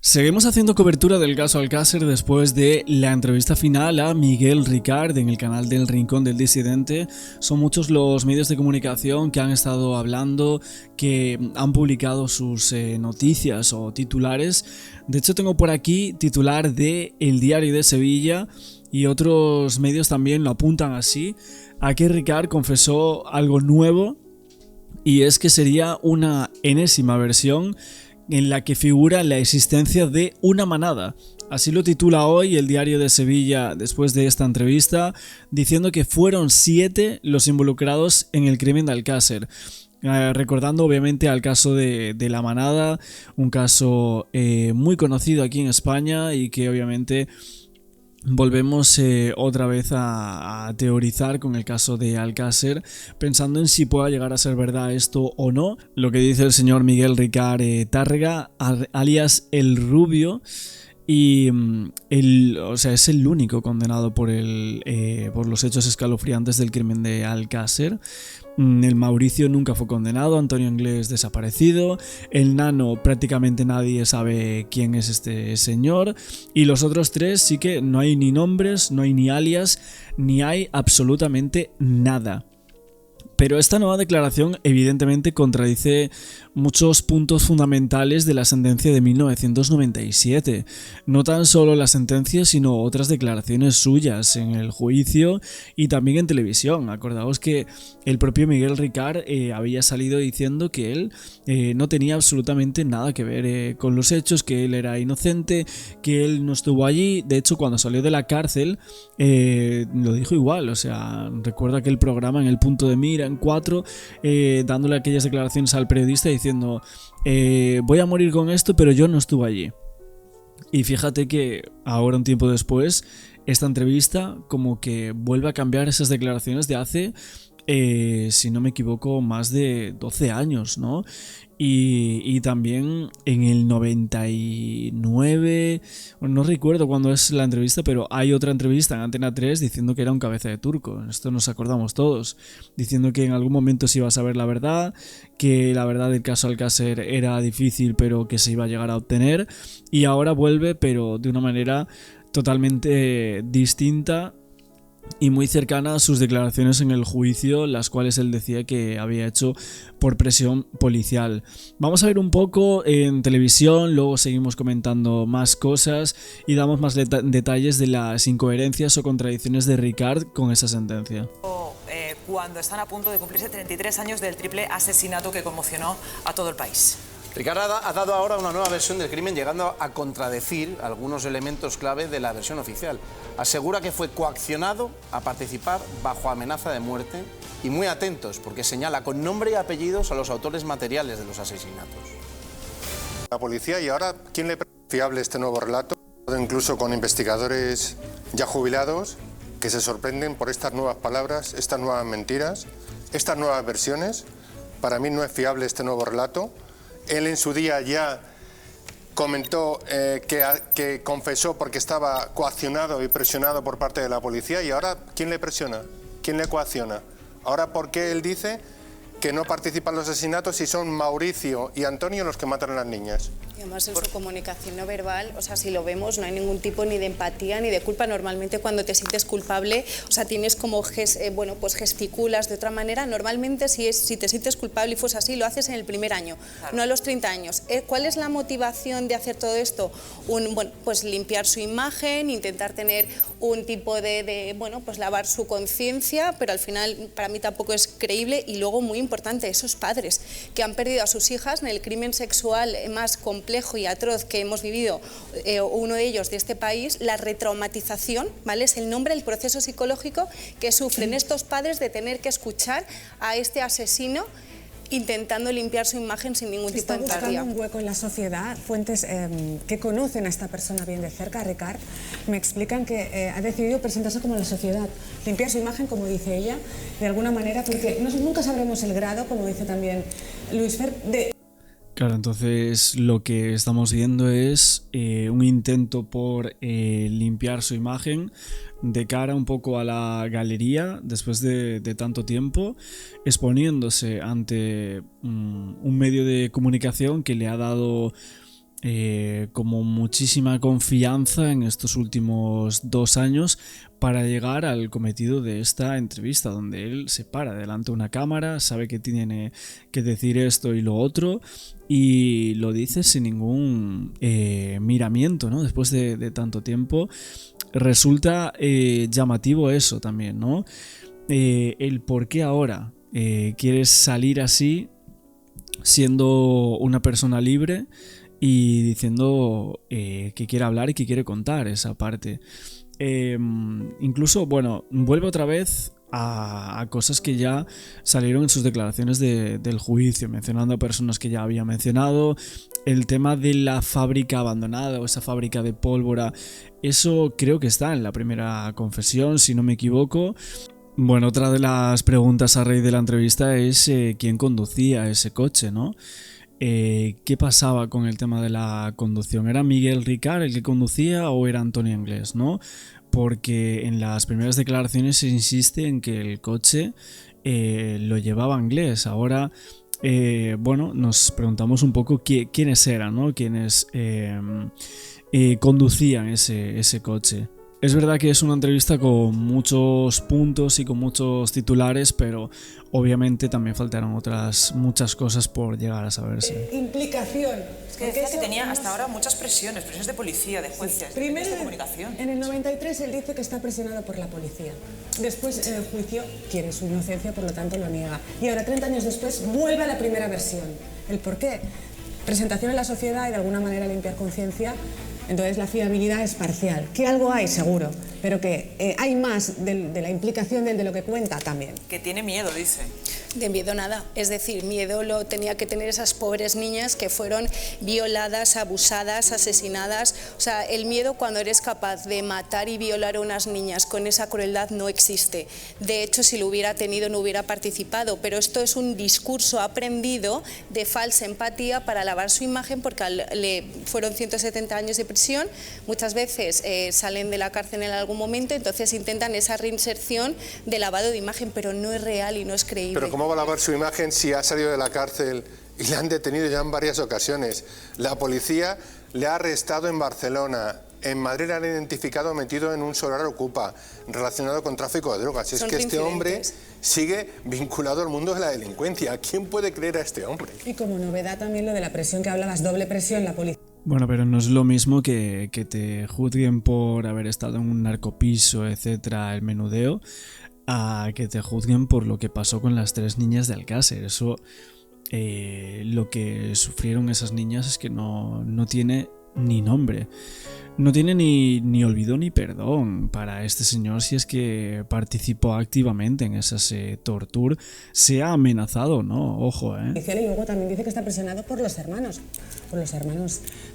Seguimos haciendo cobertura del caso Alcácer después de la entrevista final a Miguel Ricard en el canal del Rincón del Disidente. Son muchos los medios de comunicación que han estado hablando, que han publicado sus noticias o titulares. De hecho, tengo por aquí titular de El Diario de Sevilla y otros medios también lo apuntan así, a que Ricard confesó algo nuevo, y es que sería una enésima versión en la que figura la existencia de una manada. Así lo titula hoy el Diario de Sevilla después de esta entrevista, diciendo que fueron 7 los involucrados en el crimen de Alcácer. Recordando obviamente al caso de la manada, un caso muy conocido aquí en España y que obviamente volvemos otra vez a teorizar con el caso de Alcácer, pensando en si pueda llegar a ser verdad esto o no. Lo que dice el señor Miguel Ricard Tárrega, alias El Rubio, y es el único condenado por los hechos escalofriantes del crimen de Alcácer. El Mauricio nunca fue condenado, Antonio Inglés desaparecido, el Nano prácticamente nadie sabe quién es este señor, y los otros 3 sí que no hay ni nombres, no hay ni alias, ni hay absolutamente nada. Pero esta nueva declaración evidentemente contradice muchos puntos fundamentales de la sentencia de 1997. No tan solo la sentencia, sino otras declaraciones suyas en el juicio y también en televisión. Acordaos que el propio Miguel Ricard había salido diciendo que él no tenía absolutamente nada que ver con los hechos, que él era inocente, que él no estuvo allí. De hecho, cuando salió de la cárcel lo dijo igual. O sea, recuerda aquel programa en El Punto de Mira, en 4, dándole aquellas declaraciones al periodista diciendo voy a morir con esto, pero yo no estuve allí. Y fíjate que ahora, un tiempo después, esta entrevista como que vuelve a cambiar esas declaraciones de hace, si no me equivoco, más de 12 años, ¿no? Y también en el 99, no recuerdo cuándo es la entrevista, pero hay otra entrevista en Antena 3 diciendo que era un cabeza de turco. Esto nos acordamos todos, diciendo que en algún momento se iba a saber la verdad, que la verdad del caso Alcácer era difícil, pero que se iba a llegar a obtener, y ahora vuelve, pero de una manera totalmente distinta y muy cercana a sus declaraciones en el juicio, las cuales él decía que había hecho por presión policial. Vamos a ver un poco en televisión, luego seguimos comentando más cosas y damos más detalles de las incoherencias o contradicciones de Ricard con esa sentencia. Cuando están a punto de cumplirse 33 años del triple asesinato que conmocionó a todo el país. Ricard ha dado ahora una nueva versión del crimen, llegando a contradecir algunos elementos clave de la versión oficial. Asegura que fue coaccionado a participar bajo amenaza de muerte, y muy atentos, porque señala con nombre y apellidos a los autores materiales de los asesinatos. La policía, y ahora, ¿quién le parece fiable este nuevo relato? Incluso con investigadores ya jubilados que se sorprenden por estas nuevas palabras, estas nuevas mentiras, estas nuevas versiones. Para mí no es fiable este nuevo relato. Él en su día ya comentó que confesó porque estaba coaccionado y presionado por parte de la policía, y ahora ¿quién le presiona? ¿Quién le coacciona? Ahora, ¿por qué él dice que no participan en los asesinatos si son Mauricio y Antonio los que matan a las niñas? Y además en su comunicación no verbal, o sea, si lo vemos, no hay ningún tipo ni de empatía ni de culpa. Normalmente cuando te sientes culpable, o sea, tienes como, pues gesticulas de otra manera. Normalmente si te sientes culpable y fuese así, lo haces en el primer año, claro, no a los 30 años. ¿Cuál es la motivación de hacer todo esto? Pues limpiar su imagen, intentar tener un tipo pues lavar su conciencia, pero al final para mí tampoco es creíble. Y luego, muy importante, esos padres que han perdido a sus hijas en el crimen sexual más complejo y atroz que hemos vivido, uno de ellos de este país, la retraumatización, ¿vale? Es el nombre del proceso psicológico que sufren estos padres de tener que escuchar a este asesino intentando limpiar su imagen sin ningún tipo de empatía. Está buscando un hueco en la sociedad. Fuentes que conocen a esta persona bien de cerca, Ricard, me explican que ha decidido presentarse como la sociedad, limpiar su imagen, como dice ella, de alguna manera, porque nunca sabremos el grado, como dice también Luis Fer, de... Claro, entonces lo que estamos viendo es un intento por limpiar su imagen de cara un poco a la galería después de tanto tiempo, exponiéndose ante un medio de comunicación que le ha dado como muchísima confianza en estos últimos 2 años para llegar al cometido de esta entrevista, donde él se para delante de una cámara, sabe que tiene que decir esto y lo otro y lo dice sin ningún miramiento, ¿no? Después de tanto tiempo resulta llamativo eso también, ¿no? El por qué ahora quieres salir así siendo una persona libre y diciendo que quiere hablar y que quiere contar esa parte. Incluso, bueno, vuelve otra vez a cosas que ya salieron en sus declaraciones del juicio, mencionando a personas que ya había mencionado, el tema de la fábrica abandonada o esa fábrica de pólvora, eso creo que está en la primera confesión, si no me equivoco. Bueno, otra de las preguntas a raíz de la entrevista es quién conducía ese coche, ¿no? ¿Qué pasaba con el tema de la conducción? ¿Era Miguel Ricard el que conducía o era Antonio Anglés, no? Porque en las primeras declaraciones se insiste en que el coche lo llevaba Anglés. Ahora, bueno, nos preguntamos un poco quiénes eran, ¿no? Quiénes conducían ese coche. Es verdad que es una entrevista con muchos puntos y con muchos titulares, pero obviamente también faltaron otras muchas cosas por llegar a saberse. Implicación. Es que decía que tenía hasta ahora muchas presiones de policía, de jueces, de medios de comunicación. En el 93 él dice que está presionado por la policía. Después en el juicio quiere su inocencia, por lo tanto lo niega. Y ahora 30 años después vuelve a la primera versión. ¿El por qué? Presentación en la sociedad y de alguna manera limpiar conciencia. Entonces la fiabilidad es parcial, que algo hay seguro, pero que hay más de la implicación de lo que cuenta también. Que tiene miedo, dice. De miedo nada, es decir, miedo lo tenía que tener esas pobres niñas que fueron violadas, abusadas, asesinadas. O sea, el miedo cuando eres capaz de matar y violar a unas niñas con esa crueldad no existe. De hecho, si lo hubiera tenido no hubiera participado, pero esto es un discurso aprendido de falsa empatía para lavar su imagen, porque le fueron 170 años de prisión, muchas veces salen de la cárcel en algún momento, entonces intentan esa reinserción de lavado de imagen, pero no es real y no es creíble. Pero ¿cómo va a lavar su imagen si ha salido de la cárcel y le han detenido ya en varias ocasiones? La policía le ha arrestado en Barcelona, en Madrid le han identificado metido en un solar Ocupa, relacionado con tráfico de drogas. Es que este hombre sigue vinculado al mundo de la delincuencia. ¿Quién puede creer a este hombre? Y como novedad también lo de la presión que hablabas, doble presión, la policía. Bueno, pero no es lo mismo que te juzguen por haber estado en un narcopiso, etcétera, el menudeo, a que te juzguen por lo que pasó con las 3 niñas de Alcácer. Eso, lo que sufrieron esas niñas es que no tiene ni nombre. No tiene ni olvido ni perdón para este señor si es que participó activamente en esas torturas, sea amenazado, ¿no? Ojo, ¿eh? Y luego también dice que está presionado por los hermanos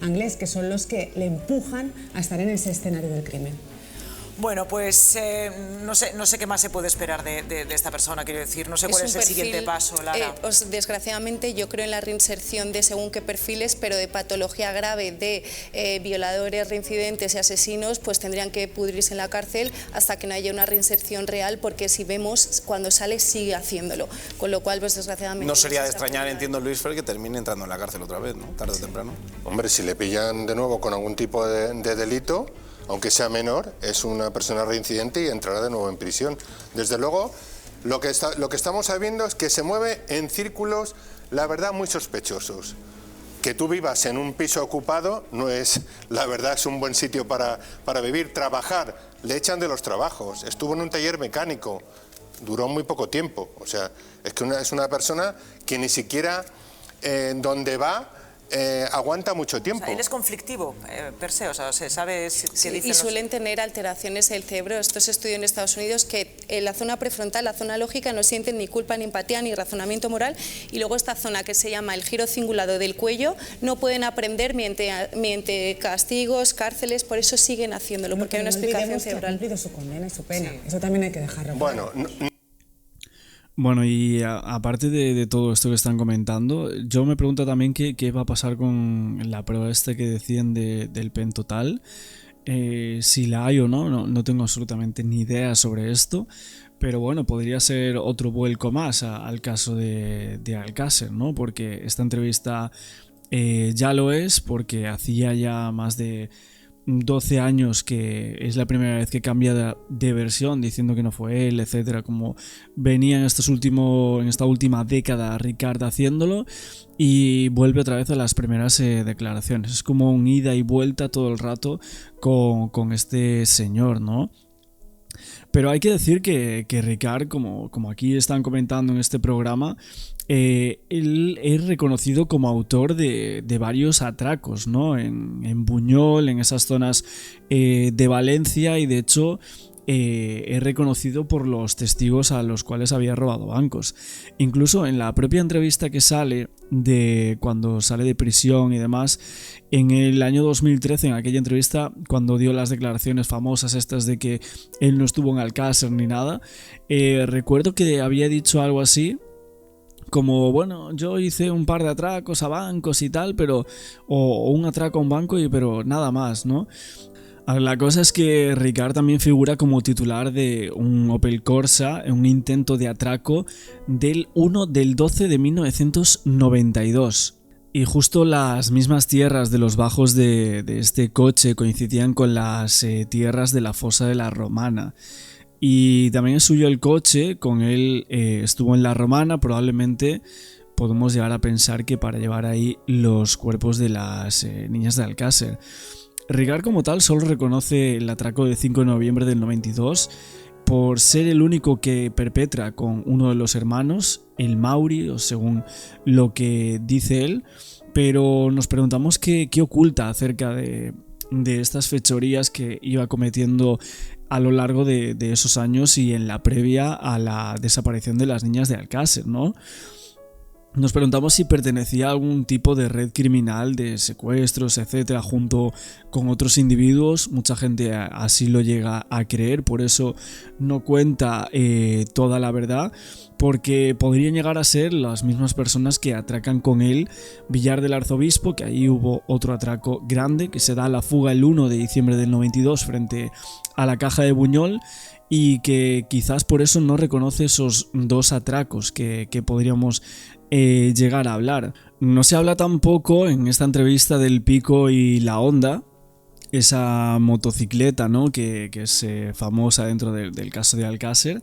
Anglés, que son los que le empujan a estar en ese escenario del crimen. Bueno, pues no sé qué más se puede esperar de esta persona, quiero decir, no sé cuál es el siguiente paso, Lara. Desgraciadamente yo creo en la reinserción de según qué perfiles, pero de patología grave, de violadores, reincidentes y asesinos, pues tendrían que pudrirse en la cárcel hasta que no haya una reinserción real, porque si vemos, cuando sale sigue haciéndolo, con lo cual pues desgraciadamente... No sería de extrañar, entiendo, Luis Fer, que termine entrando en la cárcel otra vez, ¿no? Tarde o temprano. Hombre, si le pillan de nuevo con algún tipo de delito, aunque sea menor, es una persona reincidente y entrará de nuevo en prisión. Desde luego, lo que estamos sabiendo es que se mueve en círculos, la verdad, muy sospechosos. Que tú vivas en un piso ocupado no es, la verdad, es un buen sitio para vivir. Trabajar, le echan de los trabajos. Estuvo en un taller mecánico, duró muy poco tiempo. O sea, es que es una persona que ni siquiera donde va... aguanta mucho tiempo. O sea, él es conflictivo, per se, o sea, se sabe si dicen y suelen tener alteraciones del cerebro. Esto se estudió en Estados Unidos, que en la zona prefrontal, la zona lógica, no sienten ni culpa, ni empatía, ni razonamiento moral, y luego esta zona que se llama el giro cingulado del cuello, no pueden aprender mediante castigos, cárceles, por eso siguen haciéndolo, porque hay una explicación cerebral. Ha cumplido su condena y su pena, sí. Eso también hay que dejarlo. Bueno, y aparte de todo esto que están comentando, yo me pregunto también qué va a pasar con la prueba que decían del pen total, si la hay o no tengo absolutamente ni idea sobre esto, pero bueno, podría ser otro vuelco más al caso de Alcácer, ¿no? Porque esta entrevista ya lo es, porque hacía ya más de 12 años que es la primera vez que cambia de versión, diciendo que no fue él, etcétera, como venía en esta última década Ricard haciéndolo, y vuelve otra vez a las primeras declaraciones. Es como un ida y vuelta todo el rato con este señor, ¿no? Pero hay que decir que Ricard, como aquí están comentando en este programa, él es reconocido como autor de varios atracos, ¿no? En Buñol, en esas zonas de Valencia, y de hecho es reconocido por los testigos a los cuales había robado bancos. Incluso en la propia entrevista que sale de cuando sale de prisión y demás, en el año 2013, en aquella entrevista, cuando dio las declaraciones famosas estas de que él no estuvo en Alcácer ni nada, recuerdo que había dicho algo así como, bueno, yo hice un par de atracos a bancos y tal, pero o un atraco a un banco, pero nada más, ¿no? La cosa es que Ricard también figura como titular de un Opel Corsa en un intento de atraco del 1 del 12 de 1992. Y justo las mismas tierras de los bajos de este coche coincidían con las tierras de la fosa de la Romana. Y también es suyo el coche, con él estuvo en la Romana, probablemente podemos llegar a pensar que para llevar ahí los cuerpos de las niñas de Alcácer. Ricard como tal solo reconoce el atraco del 5 de noviembre del 92 por ser el único que perpetra con uno de los hermanos, el Mauri, o según lo que dice él, pero nos preguntamos qué oculta acerca de estas fechorías que iba cometiendo a lo largo de esos años y en la previa a la desaparición de las niñas de Alcácer, ¿no? Nos preguntamos si pertenecía a algún tipo de red criminal de secuestros, etcétera, junto con otros individuos. Mucha gente así lo llega a creer, por eso no cuenta toda la verdad, porque podrían llegar a ser las mismas personas que atracan con él Villar del Arzobispo, que ahí hubo otro atraco grande que se da a la fuga el 1 de diciembre del 92 frente a la Caja de Buñol, y que quizás por eso no reconoce esos dos atracos que podríamos llegar a hablar. No se habla tampoco en esta entrevista del Pico y la Honda, esa motocicleta, ¿no? que es famosa dentro del caso de Alcácer.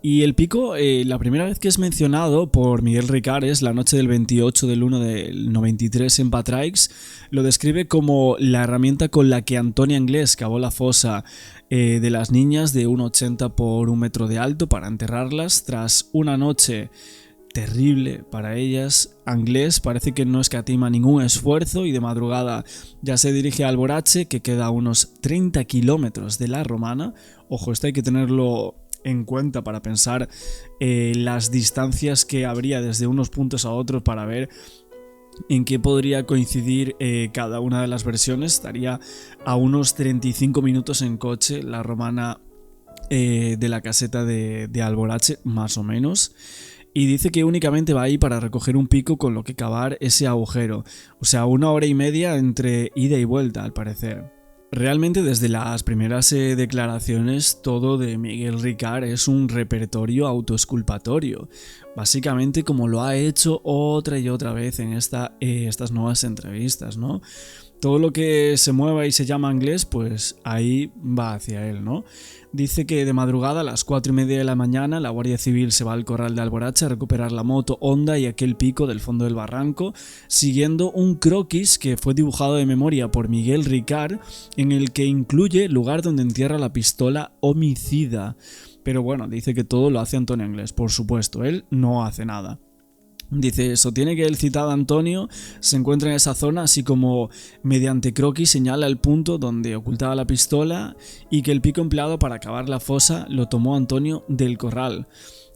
Y el Pico, la primera vez que es mencionado por Miguel Ricard es la noche del 28 del 1 del 93 en Patraix. Lo describe como la herramienta con la que Antonia Anglés cavó la fosa de las niñas de 1,80 por 1 metro de alto para enterrarlas. Tras una noche terrible para ellas, Anglés parece que no escatima ningún esfuerzo y de madrugada ya se dirige a Alborache, que queda a unos 30 kilómetros de la Romana. Ojo, esto hay que tenerlo en cuenta para pensar las distancias que habría desde unos puntos a otros para ver en qué podría coincidir cada una de las versiones. Estaría a unos 35 minutos en coche la Romana de la caseta de Alborache, más o menos. Y dice que únicamente va ahí para recoger un pico con lo que cavar ese agujero. O sea, 1 hora y media entre ida y vuelta, al parecer. Realmente desde las primeras declaraciones todo de Miguel Ricard es un repertorio autoexculpatorio, básicamente como lo ha hecho otra y otra vez en estas nuevas entrevistas, ¿no? Todo lo que se mueva y se llama Anglés, pues ahí va hacia él, ¿no? Dice que de madrugada a las 4:30 de la mañana la Guardia Civil se va al corral de Alborache a recuperar la moto Honda y aquel pico del fondo del barranco, siguiendo un croquis que fue dibujado de memoria por Miguel Ricard, en el que incluye el lugar donde entierra la pistola homicida. Pero bueno, dice que todo lo hace Antonio Anglés, por supuesto, él no hace nada. Dice, sostiene que el citado Antonio se encuentra en esa zona, así como mediante croquis señala el punto donde ocultaba la pistola y que el pico empleado para cavar la fosa lo tomó Antonio del Corral.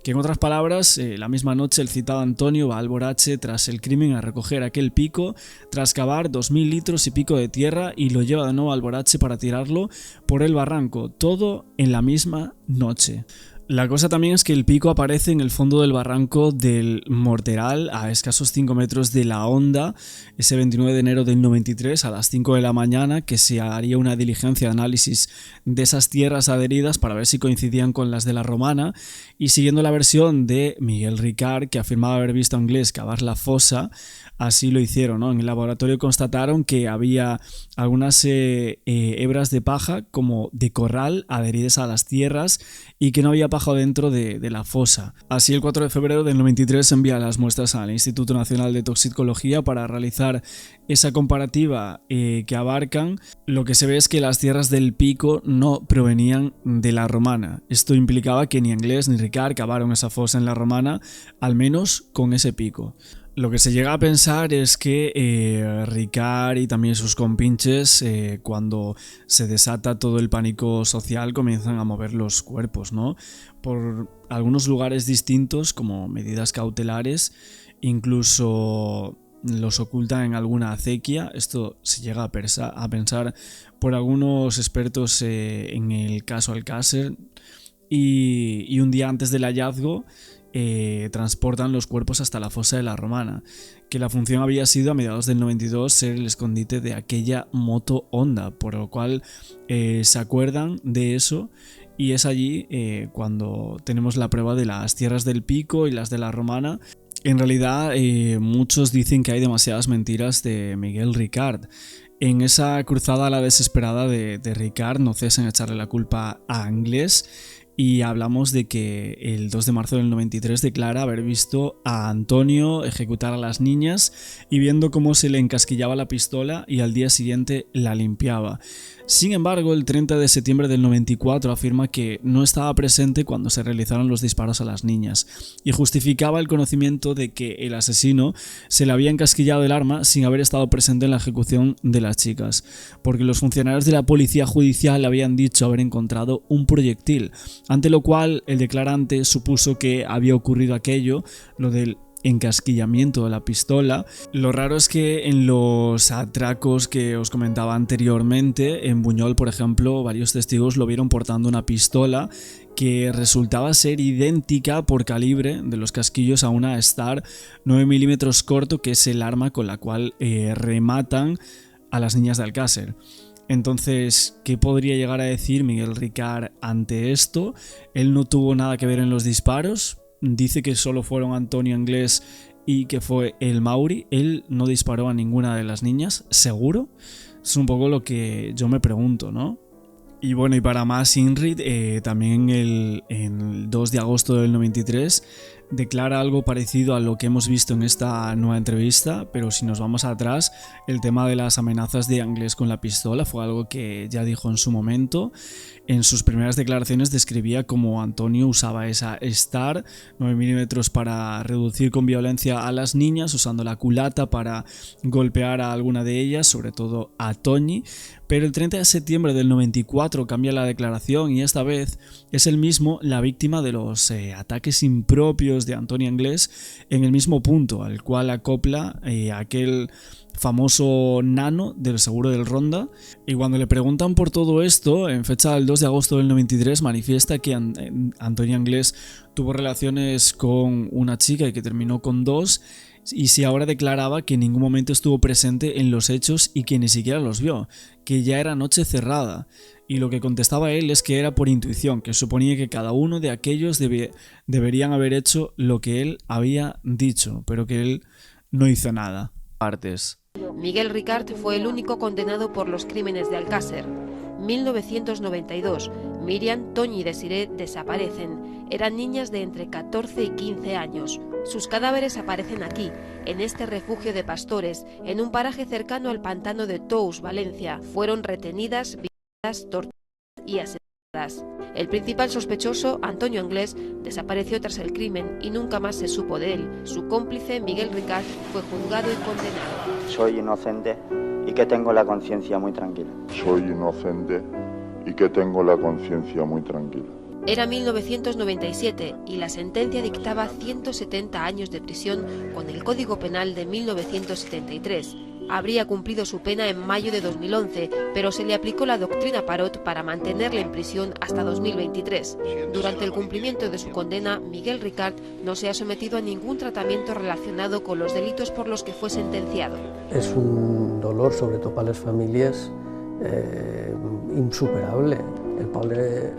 Que en otras palabras, la misma noche el citado Antonio va a Alborache tras el crimen a recoger aquel pico, tras cavar 2000 litros y pico de tierra, y lo lleva de nuevo a Alborache para tirarlo por el barranco, todo en la misma noche. La cosa también es que el pico aparece en el fondo del barranco del Morteral, a escasos 5 metros de la Honda, ese 29 de enero del 93 a las 5 de la mañana, que se haría una diligencia de análisis de esas tierras adheridas para ver si coincidían con las de la Romana, y siguiendo la versión de Miguel Ricard, que afirmaba haber visto a Anglés cavar la fosa, así lo hicieron, ¿no? En el laboratorio constataron que había algunas hebras de paja como de corral adheridas a las tierras y que no había paja dentro de la fosa. Así, el 4 de febrero del 93 se envía las muestras al Instituto Nacional de Toxicología para realizar esa comparativa que abarcan. Lo que se ve es que las tierras del pico no provenían de la Romana. Esto implicaba que ni Anglés ni Ricard cavaron esa fosa en la Romana, al menos con ese pico. Lo que se llega a pensar es que Ricard y también sus compinches, cuando se desata todo el pánico social, comienzan a mover los cuerpos, ¿no? Por algunos lugares distintos, como medidas cautelares, incluso los ocultan en alguna acequia. Esto se llega a pensar por algunos expertos en el caso Alcácer, y un día antes del hallazgo transportan los cuerpos hasta la fosa de la Romana, que la función había sido a mediados del 92 ser el escondite de aquella moto Honda, por lo cual se acuerdan de eso, y es allí cuando tenemos la prueba de las tierras del pico y las de la Romana. En realidad muchos dicen que hay demasiadas mentiras de Miguel Ricard. En esa cruzada a la desesperada de Ricard no cesan en echarle la culpa a Anglés, y hablamos de que el 2 de marzo del 93 declara haber visto a Antonio ejecutar a las niñas y viendo cómo se le encasquillaba la pistola, y al día siguiente la limpiaba. Sin embargo, el 30 de septiembre del 94 afirma que no estaba presente cuando se realizaron los disparos a las niñas, y justificaba el conocimiento de que el asesino se le había encasquillado el arma sin haber estado presente en la ejecución de las chicas, porque los funcionarios de la policía judicial le habían dicho haber encontrado un proyectil, ante lo cual el declarante supuso que había ocurrido aquello, lo del encasquillamiento de la pistola. Lo raro es que en los atracos que os comentaba anteriormente, en Buñol, por ejemplo, varios testigos lo vieron portando una pistola que resultaba ser idéntica por calibre de los casquillos a una Star 9 mm corto, que es el arma con la cual rematan a las niñas de Alcácer. Entonces, ¿qué podría llegar a decir Miguel Ricard ante esto? Él no tuvo nada que ver en los disparos, dice que solo fueron Antonio Anglés y que fue el Mauri. Él no disparó a ninguna de las niñas, ¿seguro? Es un poco lo que yo me pregunto, ¿no? Y bueno, y para más Inrid, también el 2 de agosto del 93 declara algo parecido a lo que hemos visto en esta nueva entrevista, pero si nos vamos atrás, el tema de las amenazas de Anglés con la pistola fue algo que ya dijo en su momento. En sus primeras declaraciones describía cómo Antonio usaba esa Star 9 mm para reducir con violencia a las niñas, usando la culata para golpear a alguna de ellas, sobre todo a Toñi. Pero el 30 de septiembre del 94 cambia la declaración, y esta vez es él mismo la víctima de los ataques impropios de Antonio Anglés en el mismo punto al cual acopla aquel famoso nano del seguro del Ronda. Y cuando le preguntan por todo esto, en fecha del 2 de agosto del 93 manifiesta que Antonio Anglés tuvo relaciones con una chica y que terminó con 2, y si ahora declaraba que en ningún momento estuvo presente en los hechos y que ni siquiera los vio, que ya era noche cerrada. Y lo que contestaba él es que era por intuición, que suponía que cada uno de aquellos deberían haber hecho lo que él había dicho, pero que él no hizo nada. Partes. Miguel Ricard fue el único condenado por los crímenes de Alcácer. 1992. Miriam, Toñi y Desiré desaparecen. Eran niñas de entre 14 y 15 años. Sus cadáveres aparecen aquí, en este refugio de pastores, en un paraje cercano al pantano de Tous, Valencia. Fueron retenidas, violadas, torturadas y asesinadas. El principal sospechoso, Antonio Anglés, desapareció tras el crimen y nunca más se supo de él. Su cómplice, Miguel Ricard, fue juzgado y condenado. Soy inocente y que tengo la conciencia muy tranquila. Soy inocente y que tengo la conciencia muy tranquila. Era 1997 y la sentencia dictaba 170 años de prisión con el Código Penal de 1973. Habría cumplido su pena en mayo de 2011, pero se le aplicó la doctrina Parot para mantenerle en prisión hasta 2023. Durante el cumplimiento de su condena, Miguel Ricard no se ha sometido a ningún tratamiento relacionado con los delitos por los que fue sentenciado. Es un dolor, sobre todo para las familias, insuperable. El pobre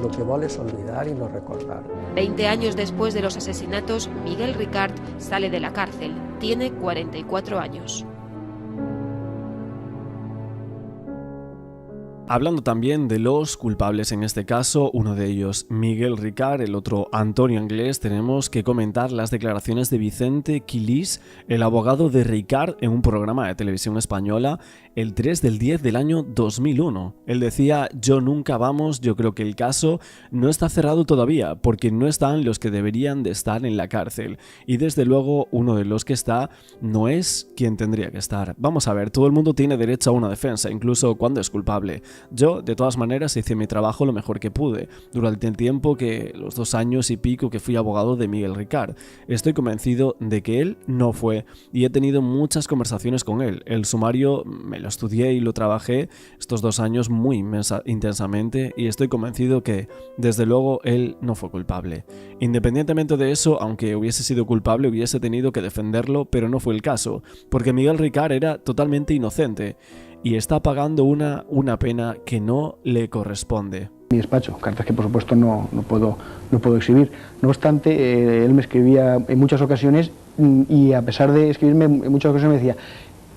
lo que vale es olvidar y no recordar. 20 años después de los asesinatos, Miguel Ricard sale de la cárcel. Tiene 44 años. Hablando también de los culpables en este caso, uno de ellos Miguel Ricard, el otro Antonio Anglés, tenemos que comentar las declaraciones de Vicente Quilís, el abogado de Ricard, en un programa de televisión española el 3/10 del año 2001. Él decía: yo nunca vamos, yo creo que el caso no está cerrado todavía, porque no están los que deberían de estar en la cárcel. Y desde luego uno de los que está no es quien tendría que estar. Vamos a ver, todo el mundo tiene derecho a una defensa, incluso cuando es culpable. Yo, de todas maneras, hice mi trabajo lo mejor que pude, durante el tiempo los 2 años y pico que fui abogado de Miguel Ricard. Estoy convencido de que él no fue, y he tenido muchas conversaciones con él. El sumario me lo estudié y lo trabajé estos 2 años muy intensamente, y estoy convencido que, desde luego, él no fue culpable. Independientemente de eso, aunque hubiese sido culpable, hubiese tenido que defenderlo, pero no fue el caso, porque Miguel Ricard era totalmente inocente y está pagando una pena que no le corresponde. Mi despacho, cartas que por supuesto no puedo exhibir. No obstante, él me escribía en muchas ocasiones, y a pesar de escribirme en muchas ocasiones me decía: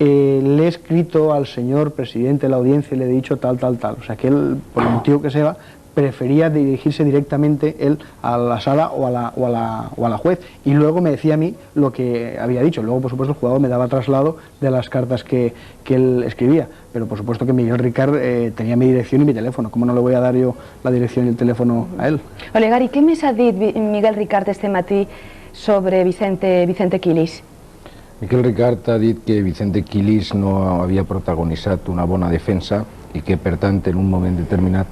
le he escrito al señor presidente de la audiencia y le he dicho tal. O sea que él, por el motivo que sea, prefería dirigirse directamente él a la sala o a la juez, y luego me decía a mí lo que había dicho. Luego, por supuesto, el juzgado me daba traslado de las cartas que él escribía, pero por supuesto que Miguel Ricard tenía mi dirección y mi teléfono. ¿Cómo no le voy a dar yo la dirección y el teléfono a él? Olegar, i què més ha dit Miguel Ricard este matí sobre Vicente Quilís? Miguel Ricard ha dit que Vicente Quilís no havia protagonitzat una bona defensa i que, per tant, en un moment determinat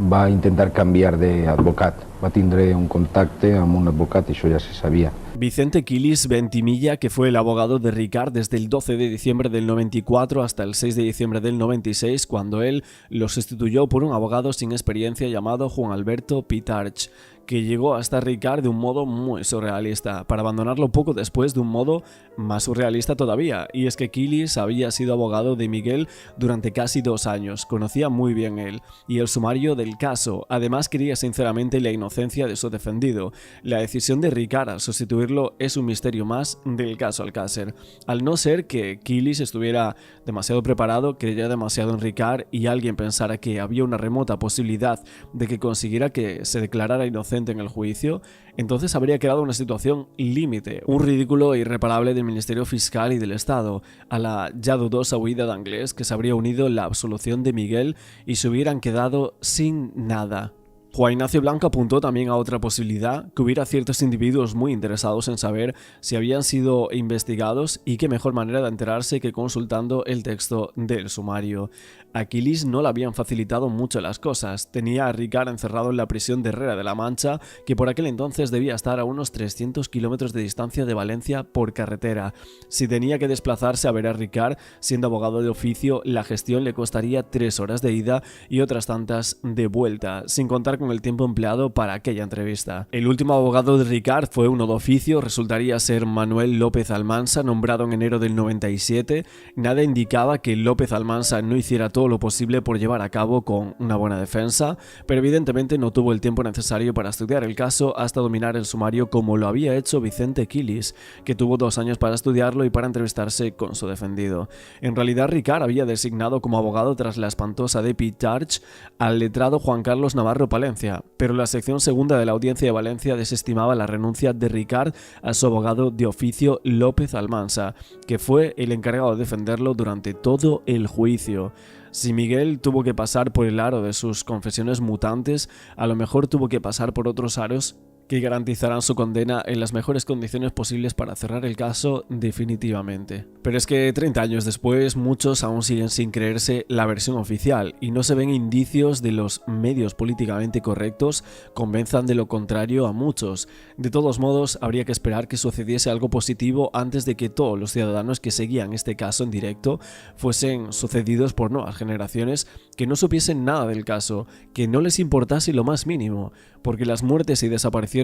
va intentar canviar d'advocat. Va tindre un contacte amb un advocat i això ja se sabia. Vicente Quilís Ventimilla, que fue el abogado de Ricard desde el 12 de diciembre del 94 hasta el 6 de diciembre del 96, cuando él lo sustituyó por un abogado sin experiencia llamado Juan Alberto Pitarch, que llegó hasta Ricard de un modo muy surrealista, para abandonarlo poco después de un modo más surrealista todavía. Y es que Quilís había sido abogado de Miguel durante casi 2 años, conocía muy bien él y el sumario del caso. Además, quería sinceramente la inocencia de su defendido. La decisión de Ricard al sustituirlo es un misterio más del caso Alcácer. Al no ser que Quilís estuviera demasiado preparado, creyera demasiado en Ricard y alguien pensara que había una remota posibilidad de que consiguiera que se declarara inocente en el juicio, entonces habría creado una situación límite, un ridículo irreparable del Ministerio Fiscal y del Estado, a la ya dudosa huida de Anglés, que se habría unido la absolución de Miguel y se hubieran quedado sin nada. Juan Ignacio Blanco apuntó también a otra posibilidad, que hubiera ciertos individuos muy interesados en saber si habían sido investigados, y qué mejor manera de enterarse que consultando el texto del sumario. A Quilís no le habían facilitado mucho las cosas. Tenía a Ricard encerrado en la prisión de Herrera de la Mancha, que por aquel entonces debía estar a unos 300 kilómetros de distancia de Valencia por carretera. Si tenía que desplazarse a ver a Ricard, siendo abogado de oficio, la gestión le costaría 3 horas de ida y otras tantas de vuelta, sin contar con el tiempo empleado para aquella entrevista. El último abogado de Ricard fue uno de oficio, resultaría ser Manuel López Almansa, nombrado en enero del 97. Nada indicaba que López Almansa no hiciera todo lo posible por llevar a cabo con una buena defensa, pero evidentemente no tuvo el tiempo necesario para estudiar el caso hasta dominar el sumario, como lo había hecho Vicente Quilís, que tuvo 2 años para estudiarlo y para entrevistarse con su defendido. En realidad, Ricard había designado como abogado, tras la espantosa de Pitarch, al letrado Juan Carlos Navarro Palencia, pero la sección segunda de la Audiencia de Valencia desestimaba la renuncia de Ricard a su abogado de oficio López Almansa, que fue el encargado de defenderlo durante todo el juicio. Si Miguel tuvo que pasar por el aro de sus confesiones mutantes, a lo mejor tuvo que pasar por otros aros que garantizarán su condena en las mejores condiciones posibles para cerrar el caso definitivamente. Pero es que 30 años después, muchos aún siguen sin creerse la versión oficial y no se ven indicios de los medios políticamente correctos convenzan de lo contrario a muchos. De todos modos, habría que esperar que sucediese algo positivo antes de que todos los ciudadanos que seguían este caso en directo fuesen sucedidos por nuevas generaciones que no supiesen nada del caso, que no les importase lo más mínimo, porque las muertes y desapariciones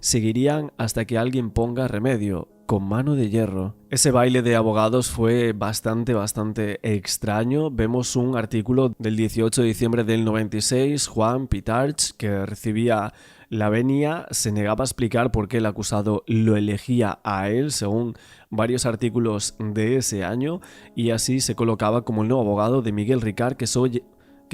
seguirían hasta que alguien ponga remedio, con mano de hierro. Ese baile de abogados fue bastante extraño. Vemos un artículo del 18 de diciembre del 96, Juan Pitarch, que recibía la venia, se negaba a explicar por qué el acusado lo elegía a él, según varios artículos de ese año, y así se colocaba como el nuevo abogado de Miguel Ricard, que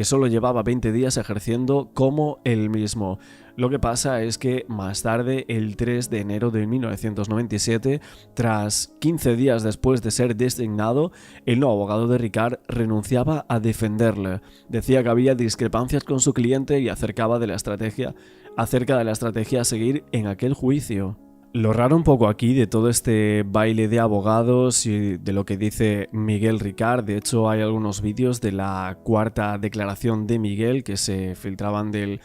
solo llevaba 20 días ejerciendo como él mismo. Lo que pasa es que más tarde, el 3 de enero de 1997, tras 15 días después de ser designado, el nuevo abogado de Ricard renunciaba a defenderle. Decía que había discrepancias con su cliente y acerca de la estrategia a seguir en aquel juicio. Lo raro un poco aquí de todo este baile de abogados y de lo que dice Miguel Ricard, de hecho hay algunos vídeos de la cuarta declaración de Miguel que se filtraban del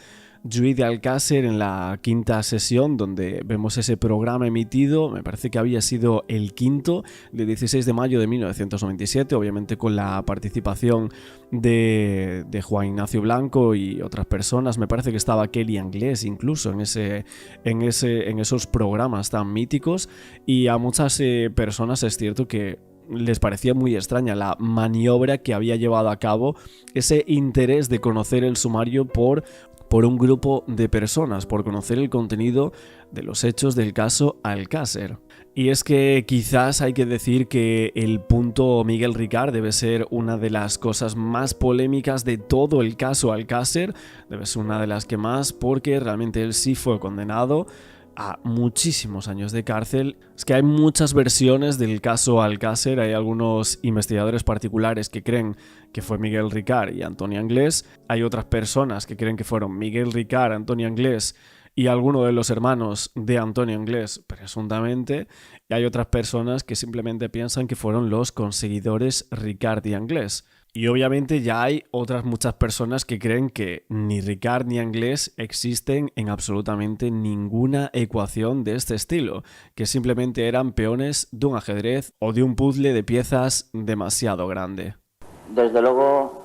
Juiz de Alcácer en la quinta sesión, donde vemos ese programa emitido, me parece que había sido el quinto, del 16 de mayo de 1997, obviamente con la participación de Juan Ignacio Blanco y otras personas. Me parece que estaba Kelly Anglés incluso en esos programas tan míticos, y a muchas personas es cierto que les parecía muy extraña la maniobra que había llevado a cabo, ese interés de conocer el sumario por un grupo de personas, por conocer el contenido de los hechos del caso Alcácer. Y es que quizás hay que decir que el punto Miguel Ricard debe ser una de las cosas más polémicas de todo el caso Alcácer, debe ser una de las que más, porque realmente él sí fue condenado a muchísimos años de cárcel. Es que hay muchas versiones del caso Alcácer, hay algunos investigadores particulares que creen que fue Miguel Ricard y Antonio Anglés, hay otras personas que creen que fueron Miguel Ricard, Antonio Anglés y alguno de los hermanos de Antonio Anglés, presuntamente, y hay otras personas que simplemente piensan que fueron los conseguidores Ricard y Anglés. Y obviamente ya hay otras muchas personas que creen que ni Ricard ni Anglés existen en absolutamente ninguna ecuación de este estilo, que simplemente eran peones de un ajedrez o de un puzzle de piezas demasiado grande. Desde luego,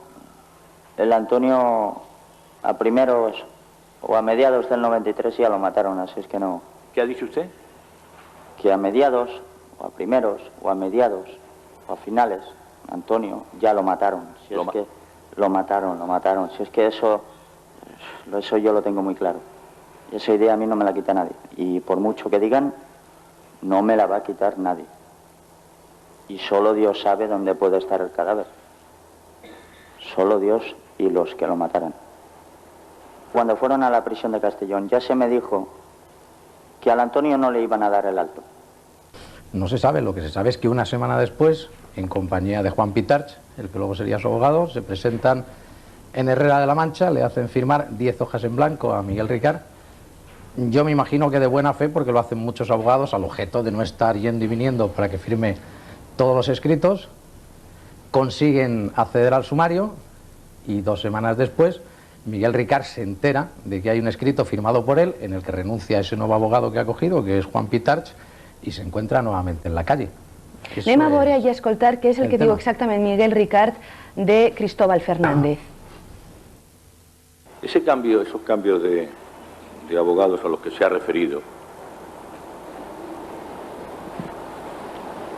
el Antonio a primeros o a mediados del 93 ya lo mataron, así es que no. ¿Qué ha dicho usted? Que a mediados, o a primeros, o a mediados, o a finales, Antonio ya lo mataron. Si es que lo mataron. Si es que eso yo lo tengo muy claro. Esa idea a mí no me la quita nadie. Y por mucho que digan, no me la va a quitar nadie. Y solo Dios sabe dónde puede estar el cadáver. Solo Dios y los que lo mataran. Cuando fueron a la prisión de Castellón ya se me dijo que al Antonio no le iban a dar el alto. No se sabe, lo que se sabe es que una semana después, en compañía de Juan Pitarch, el que luego sería su abogado, se presentan en Herrera de la Mancha, le hacen firmar 10 hojas en blanco a Miguel Ricard. Yo me imagino que de buena fe, porque lo hacen muchos abogados, al objeto de no estar yendo y viniendo para que firme todos los escritos, consiguen acceder al sumario y 2 semanas después Miguel Ricard se entera de que hay un escrito firmado por él en el que renuncia a ese nuevo abogado que ha cogido, que es Juan Pitarch, y se encuentra nuevamente en la calle. Anem a veure i escoltar què és el que diu exactament Miguel Ricard de Cristóbal Fernández. Esos cambios de abogados a los que se ha referido,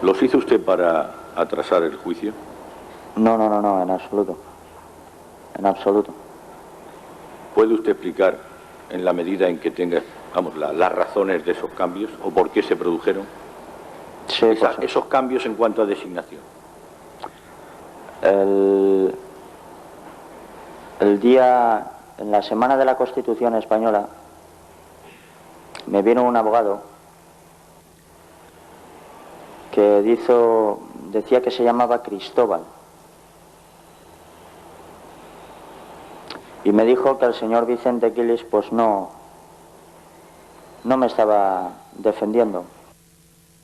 ¿los hizo usted para atrasar el juicio? No, en absoluto. En absoluto. ¿Puede usted explicar, en la medida en que tenga, las razones de esos cambios o por qué se produjeron? Sí, esos cambios en cuanto a designación. El día, en la semana de la Constitución Española, me vino un abogado que decía que se llamaba Cristóbal. Y me dijo que el señor Vicente Quilis pues no no me estaba defendiendo.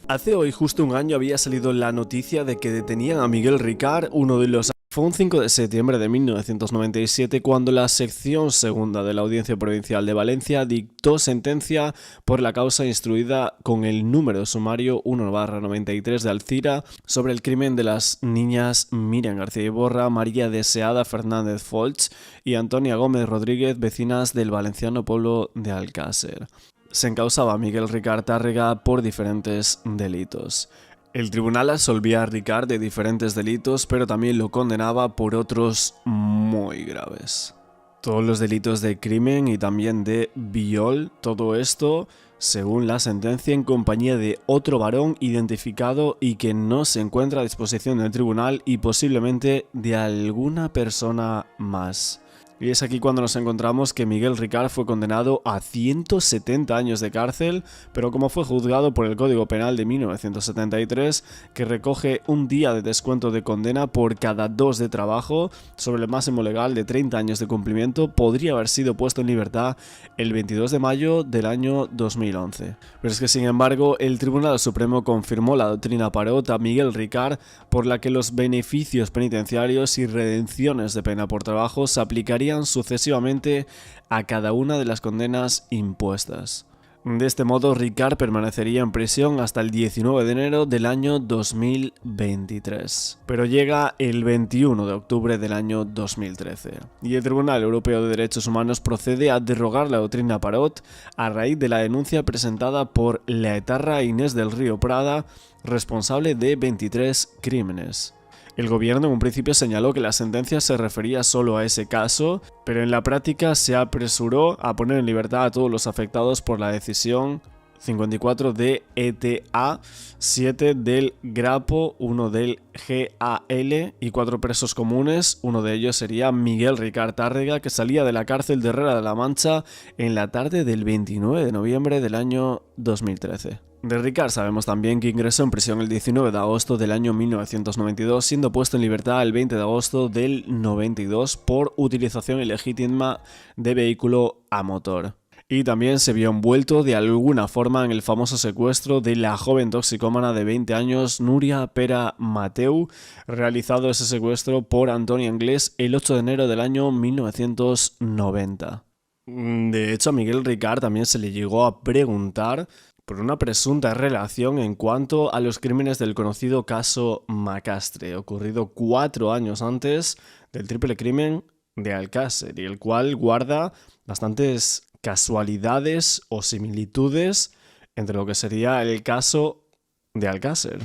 Hace hoy justo un año había salido la noticia de que detenían a Miguel Ricard, uno de los... Fue un 5 de septiembre de 1997 cuando la sección segunda de la Audiencia Provincial de Valencia dictó sentencia por la causa instruida con el número sumario 1/93 de Alcira sobre el crimen de las niñas Miriam García Iborra, María Deseada Fernández Folch y Antonia Gómez Rodríguez, vecinas del valenciano pueblo de Alcácer. Se encausaba a Miguel Ricard Tárrega por diferentes delitos. El tribunal absolvía a Ricard de diferentes delitos, pero también lo condenaba por otros muy graves. Todos los delitos de crimen y también de viol, todo esto, según la sentencia, en compañía de otro varón identificado y que no se encuentra a disposición del tribunal y posiblemente de alguna persona más. Y es aquí cuando nos encontramos que Miguel Ricard fue condenado a 170 años de cárcel, pero como fue juzgado por el Código Penal de 1973, que recoge un día de descuento de condena por cada 2 de trabajo, sobre el máximo legal de 30 años de cumplimiento, podría haber sido puesto en libertad el 22 de mayo del año 2011. Pero es que, sin embargo, el Tribunal Supremo confirmó la doctrina Parot a Miguel Ricard, por la que los beneficios penitenciarios y redenciones de pena por trabajo se aplicarían sucesivamente a cada una de las condenas impuestas. De este modo, Ricard permanecería en prisión hasta el 19 de enero del año 2023. Pero llega el 21 de octubre del año 2013 y el Tribunal Europeo de Derechos Humanos procede a derogar la doctrina Parot a raíz de la denuncia presentada por la etarra Inés del Río Prada, responsable de 23 crímenes. El gobierno en un principio señaló que la sentencia se refería solo a ese caso, pero en la práctica se apresuró a poner en libertad a todos los afectados por la decisión 54 de ETA, 7 del Grapo, 1 del GAL y 4 presos comunes. Uno de ellos sería Miguel Ricard Tárrega, que salía de la cárcel de Herrera de la Mancha en la tarde del 29 de noviembre del año 2013. De Ricard sabemos también que ingresó en prisión el 19 de agosto del año 1992, siendo puesto en libertad el 20 de agosto del 92 por utilización ilegítima de vehículo a motor. Y también se vio envuelto de alguna forma en el famoso secuestro de la joven toxicómana de 20 años Núria Pera Mateu, realizado ese secuestro por Antonia Anglès el 8 de enero del año 1990. De hecho, a Miguel Ricard también se le llegó a preguntar por una presunta relación en cuanto a los crímenes del conocido caso Macastre, ocurrido 4 años antes del triple crimen de Alcácer, y el cual guarda bastantes casualidades o similitudes entre lo que sería el caso de Alcácer.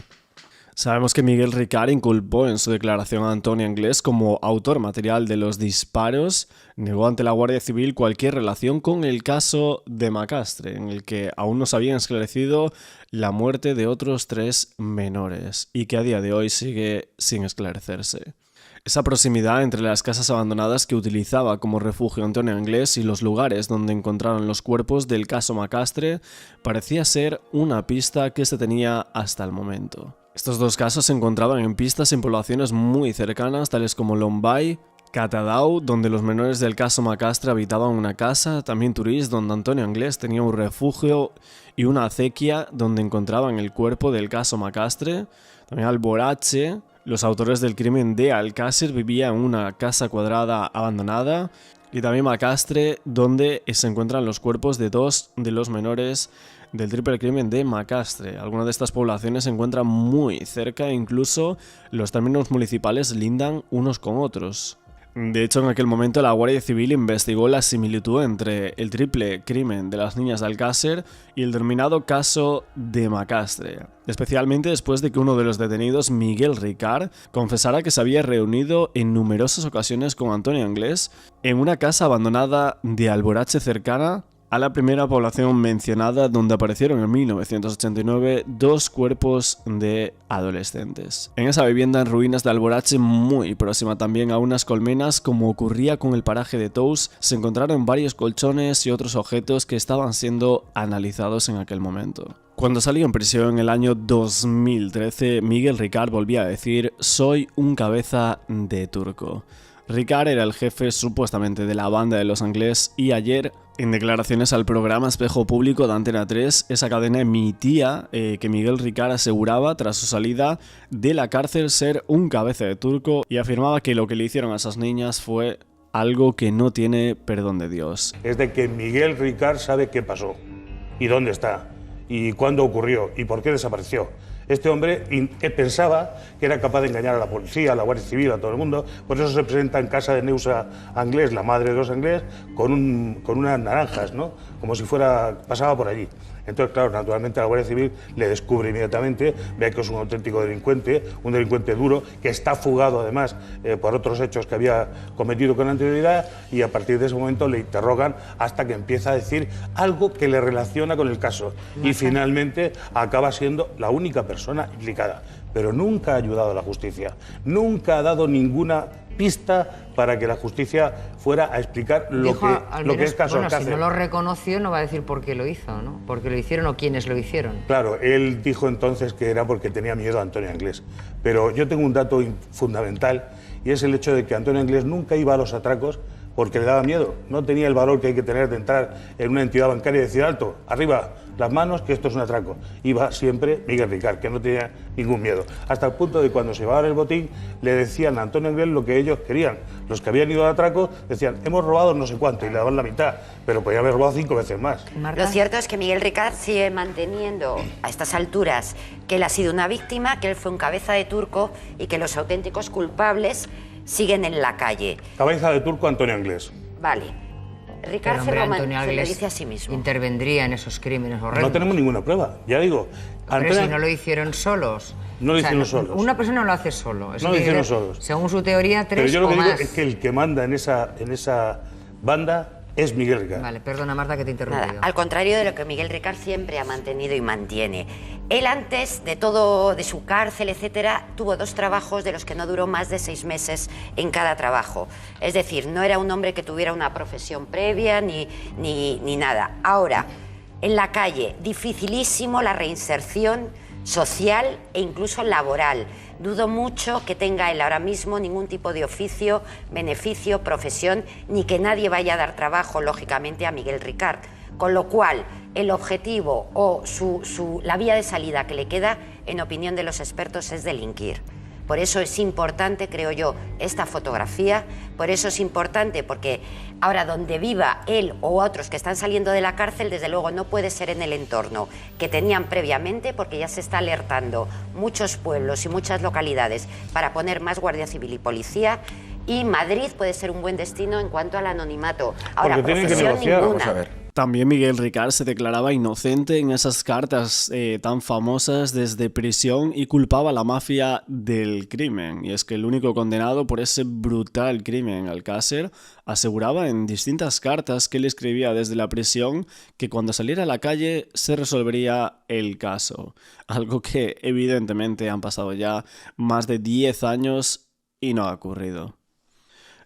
Sabemos que Miguel Ricard inculpó en su declaración a Antonia Anglès como autor material de los disparos, negó ante la Guardia Civil cualquier relación con el caso de Macastre, en el que aún no se había esclarecido la muerte de otros 3 menores y que a día de hoy sigue sin esclarecerse. Esa proximidad entre las casas abandonadas que utilizaba como refugio Antonia Anglès y los lugares donde encontraron los cuerpos del caso Macastre parecía ser una pista que se tenía hasta el momento. Estos 2 casos se encontraban en pistas en poblaciones muy cercanas, tales como Lombay, Catadau, donde los menores del caso Macastre habitaban una casa, también Turís, donde Antonia Anglès tenía un refugio, y una acequia donde encontraban el cuerpo del caso Macastre. También Alborache. Los autores del crimen de Alcácer vivían en una casa cuadrada abandonada, y también Macastre, donde se encuentran los cuerpos de 2 de los menores del triple crimen de Macastre. Algunas de estas poblaciones se encuentran muy cerca e incluso los términos municipales lindan unos con otros. De hecho, en aquel momento la Guardia Civil investigó la similitud entre el triple crimen de las niñas de Alcácer y el denominado caso de Macastre, especialmente después de que uno de los detenidos, Miguel Ricard, confesara que se había reunido en numerosas ocasiones con Antonia Anglès en una casa abandonada de Alborache cercana a la primera población mencionada, donde aparecieron en 1989 2 cuerpos de adolescentes. En esa vivienda en ruinas de Alborache, muy próxima también a unas colmenas, como ocurría con el paraje de Tous, se encontraron varios colchones y otros objetos que estaban siendo analizados en aquel momento. Cuando salió en prisión en el año 2013, Miguel Ricard volvía a decir: "Soy un cabeza de turco". Ricard era el jefe supuestamente de la banda de los Anglès y ayer En declaraciones al programa Espejo Público de Antena 3, esa cadena emitía que Miguel Ricard aseguraba tras su salida de la cárcel ser un cabeza de turco y afirmaba que lo que le hicieron a esas niñas fue algo que no tiene perdón de Dios. Es de que Miguel Ricard sabe qué pasó y dónde está y cuándo ocurrió y por qué desapareció. Este hombre pensaba que era capaz de engañar a la policía, a la Guardia Civil, a todo el mundo. Por eso se presenta en casa de Neusa Anglés, la madre de los Anglés, con unas naranjas, ¿no? Como si pasaba por allí. Entonces, claro, naturalmente la Guardia Civil le descubre inmediatamente, ve que es un auténtico delincuente, un delincuente duro, que está fugado además por otros hechos que había cometido con anterioridad, y a partir de ese momento le interrogan hasta que empieza a decir algo que le relaciona con el caso. Y finalmente acaba siendo la única persona implicada. Pero nunca ha ayudado a la justicia, nunca ha dado ninguna pista para que la justicia fuera a explicar lo que es caso Alcácer. Si no lo reconoció, no va a decir por qué lo hizo, ¿no? ¿Por qué lo hicieron o quiénes lo hicieron? Claro, él dijo entonces que era porque tenía miedo a Antonio Anglés. Pero yo tengo un dato fundamental, y es el hecho de que Antonio Anglés nunca iba a los atracos porque le daba miedo. No tenía el valor que hay que tener de entrar en una entidad bancaria y decir: alto, arriba las manos, que esto es un atraco. Iba siempre Miguel Ricard, que no tenía ningún miedo. Hasta el punto de que cuando se llevaban el botín, le decían a Antonio Anglés lo que ellos querían. Los que habían ido al atraco decían: hemos robado no sé cuánto, y le daban la mitad, pero podía haber robado 5 veces más. Lo cierto es que Miguel Ricard sigue manteniendo a estas alturas que él ha sido una víctima, que él fue un cabeza de turco y que los auténticos culpables siguen en la calle. Cabeza de turco Antonio Anglés. Vale. Ricard se lo dice a sí mismo. Intervendría en esos crímenes horrendos. No tenemos ninguna prueba, ya digo. Pero si no lo hicieron solos. No lo hicieron solos. Una persona no lo hace solo. No lo hicieron solos. Según su teoría, 3 o más. Pero yo lo que digo es que el que manda en esa banda es Miguel Ricard. Vale, perdona Marta que te he interrumpido. Nada, al contrario de lo que Miguel Ricard siempre ha mantenido y mantiene. Él antes de todo, de su cárcel, etcétera, tuvo 2 trabajos de los que no duró más de 6 meses en cada trabajo. Es decir, no era un hombre que tuviera una profesión previa ni nada. Ahora, en la calle, dificilísimo la reinserción social e incluso laboral. Dudo mucho que tenga él ahora mismo ningún tipo de oficio, beneficio, profesión, ni que nadie vaya a dar trabajo, lógicamente, a Miguel Ricard. Con lo cual, el objetivo o la vía de salida que le queda, en opinión de los expertos, es delinquir. Por eso es importante, creo yo, esta fotografía. Por eso es importante, porque ahora donde viva él o otros que están saliendo de la cárcel, desde luego no puede ser en el entorno que tenían previamente, porque ya se está alertando muchos pueblos y muchas localidades para poner más Guardia Civil y policía. Y Madrid puede ser un buen destino en cuanto al anonimato. Ahora, profesión ninguna. Vamos a ver. También Miguel Ricard se declaraba inocente en esas cartas tan famosas desde prisión y culpaba a la mafia del crimen. Y es que el único condenado por ese brutal crimen, Alcácer, aseguraba en distintas cartas que él escribía desde la prisión que cuando saliera a la calle se resolvería el caso. Algo que evidentemente han pasado ya más de 10 años y no ha ocurrido.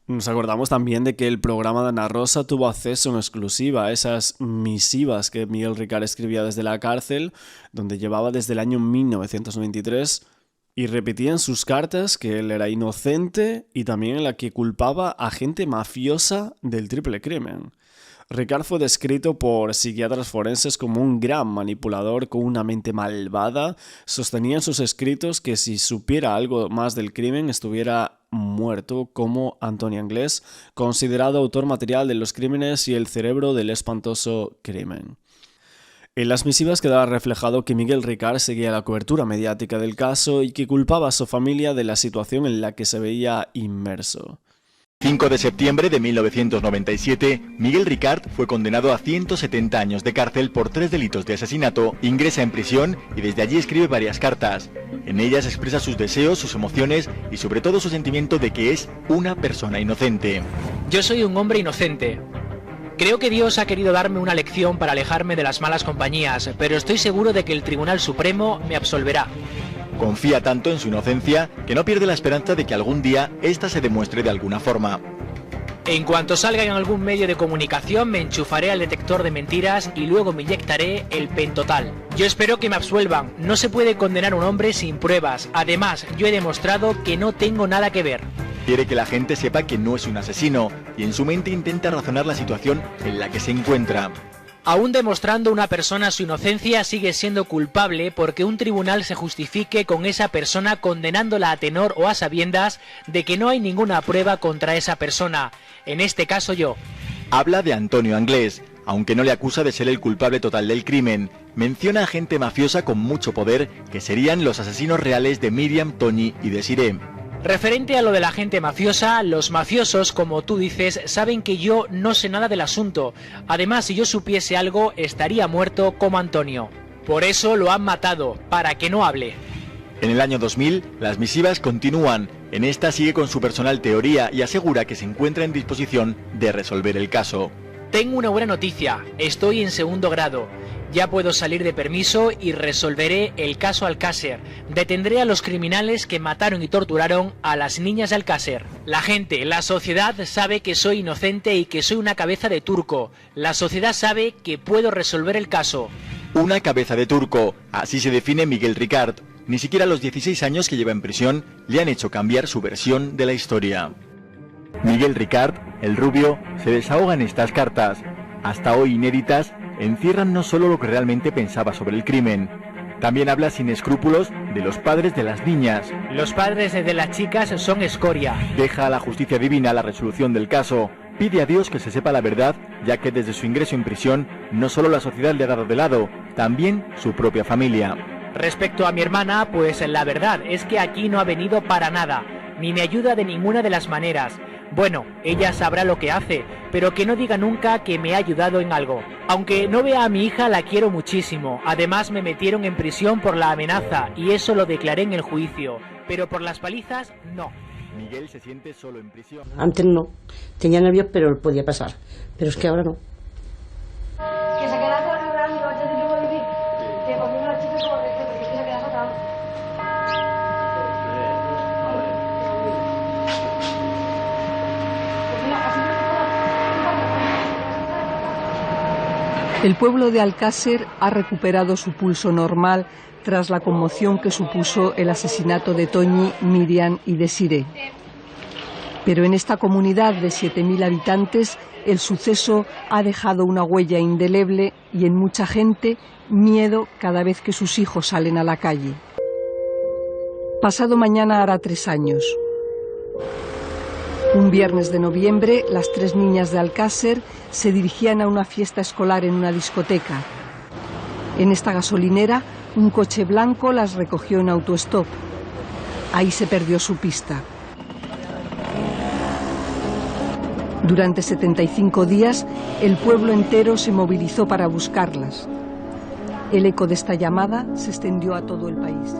Nos acordamos también de que el programa de Ana Rosa tuvo acceso en exclusiva a esas misivas que Miguel Ricard escribía desde la cárcel, donde llevaba desde el año 1993, y repetía en sus cartas que él era inocente y también en la que culpaba a gente mafiosa del triple crimen. Ricard fue descrito por psiquiatras forenses como un gran manipulador con una mente malvada. Sostenía en sus escritos que si supiera algo más del crimen estuviera muerto, como Antonio Anglés, considerado autor material de los crímenes y el cerebro del espantoso crimen. En las misivas quedaba reflejado que Miguel Ricard seguía la cobertura mediática del caso y que culpaba a su familia de la situación en la que se veía inmerso. 5 de septiembre de 1997, Miguel Ricard fue condenado a 170 años de cárcel por 3 delitos de asesinato, ingresa en prisión y desde allí escribe varias cartas. En ellas expresa sus deseos, sus emociones y sobre todo su sentimiento de que es una persona inocente. Yo soy un hombre inocente. Creo que Dios ha querido darme una lección para alejarme de las malas compañías, pero estoy seguro de que el Tribunal Supremo me absolverá. Confía tanto en su inocencia que no pierde la esperanza de que algún día ésta se demuestre de alguna forma. En cuanto salga en algún medio de comunicación me enchufaré al detector de mentiras y luego me inyectaré el pentotal. Yo espero que me absuelvan. No se puede condenar a un hombre sin pruebas. Además, yo he demostrado que no tengo nada que ver. Quiere que la gente sepa que no es un asesino y en su mente intenta razonar la situación en la que se encuentra. Aún demostrando una persona su inocencia, sigue siendo culpable porque un tribunal se justifique con esa persona condenándola a tenor o a sabiendas de que no hay ninguna prueba contra esa persona, en este caso yo. Habla de Antonio Anglés, aunque no le acusa de ser el culpable total del crimen. Menciona a gente mafiosa con mucho poder que serían los asesinos reales de Miriam, Toñi y Desiré. Referente a lo de la gente mafiosa, los mafiosos, como tú dices, saben que yo no sé nada del asunto. Además, si yo supiese algo, estaría muerto como Antonio. Por eso lo han matado, para que no hable. En el año 2000, las misivas continúan. En esta sigue con su personal teoría y asegura que se encuentra en disposición de resolver el caso. Tengo una buena noticia, estoy en segundo grado. Ya puedo salir de permiso y resolveré el caso Alcácer. Detendré a los criminales que mataron y torturaron a las niñas de Alcácer. La gente, la sociedad sabe que soy inocente y que soy una cabeza de turco. La sociedad sabe que puedo resolver el caso. Una cabeza de turco, así se define Miguel Ricard. Ni siquiera los 16 años que lleva en prisión le han hecho cambiar su versión de la historia. Miguel Ricard, el rubio, se desahoga en estas cartas, hasta hoy inéditas. Encierran no solo lo que realmente pensaba sobre el crimen, también habla sin escrúpulos de los padres de las niñas. Los padres de las chicas son escoria. Deja a la justicia divina la resolución del caso, pide a Dios que se sepa la verdad, ya que desde su ingreso en prisión no solo la sociedad le ha dado de lado, también su propia familia. Respecto a mi hermana, pues la verdad es que aquí no ha venido para nada, ni me ayuda de ninguna de las maneras. Bueno, ella sabrá lo que hace, pero que no diga nunca que me ha ayudado en algo. Aunque no vea a mi hija, la quiero muchísimo. Además me metieron en prisión por la amenaza y eso lo declaré en el juicio. Pero por las palizas, no. Miguel se siente solo en prisión. Antes no. Tenía nervios, pero podía pasar. Pero es que ahora no. Que se queda con el gran antes de que vivir. Que conmigo la chica como que se queda fatal. El pueblo de Alcácer ha recuperado su pulso normal tras la conmoción que supuso el asesinato de Toñi, Miriam y Desiré. Pero en esta comunidad de 7.000 habitantes, el suceso ha dejado una huella indeleble y en mucha gente miedo cada vez que sus hijos salen a la calle. Pasado mañana hará 3 años. Un viernes de noviembre, las 3 niñas de Alcácer se dirigían a una fiesta escolar en una discoteca. En esta gasolinera, un coche blanco las recogió en autostop. Ahí se perdió su pista. Durante 75 días, el pueblo entero se movilizó para buscarlas. El eco de esta llamada se extendió a todo el país.